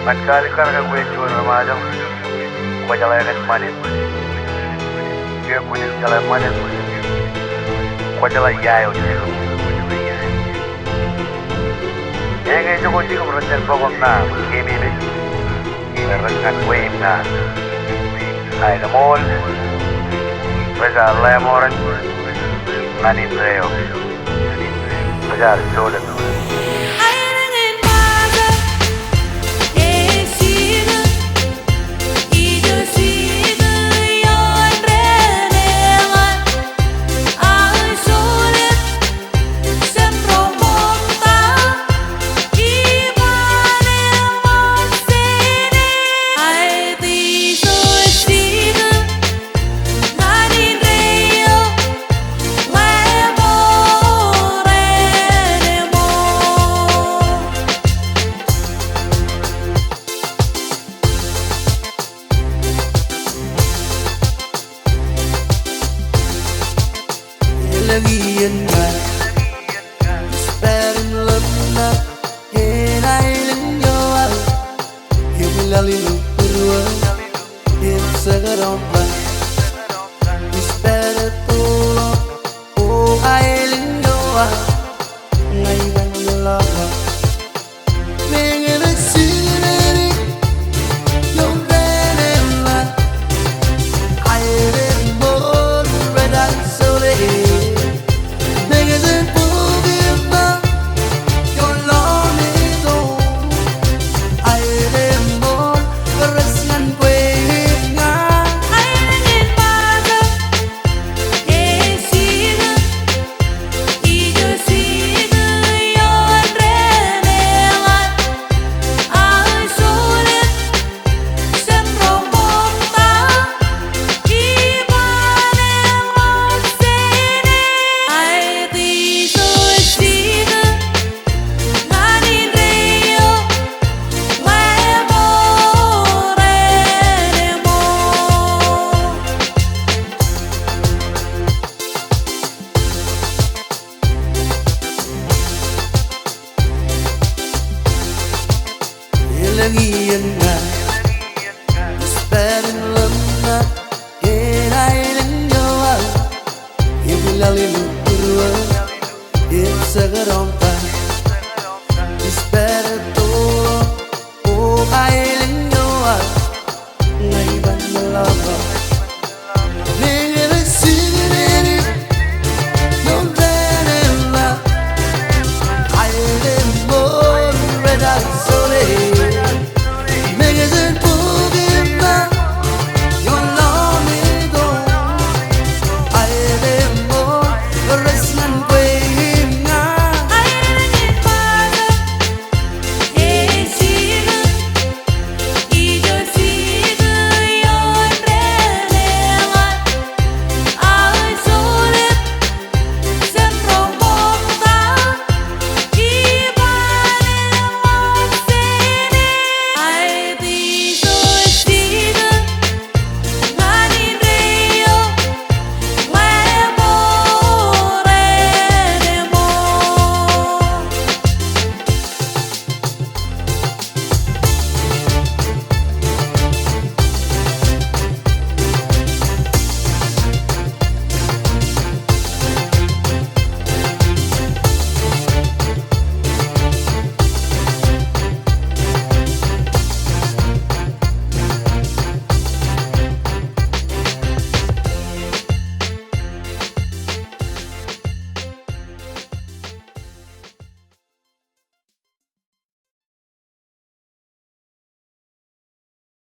Magkalikar ka kwentuhan remaja, kwajalayan manin, dia kunyit jalan manin, kwajalayayo niyo. Yang ngayon ko sino berjalan bawang na, kini ni, berjalan kuim na, Aelon, berjalan Li-Mauwe, manin reo, berjalan Majol. Lagi yan nga Esperin lang na Hinailan nyo Yung lalilong puruan Yung sagarong pa Espera tulong O ailan nyo Ngayon nalawa Mga nagsinari Yung renem na Ailan mo Red and solid lagi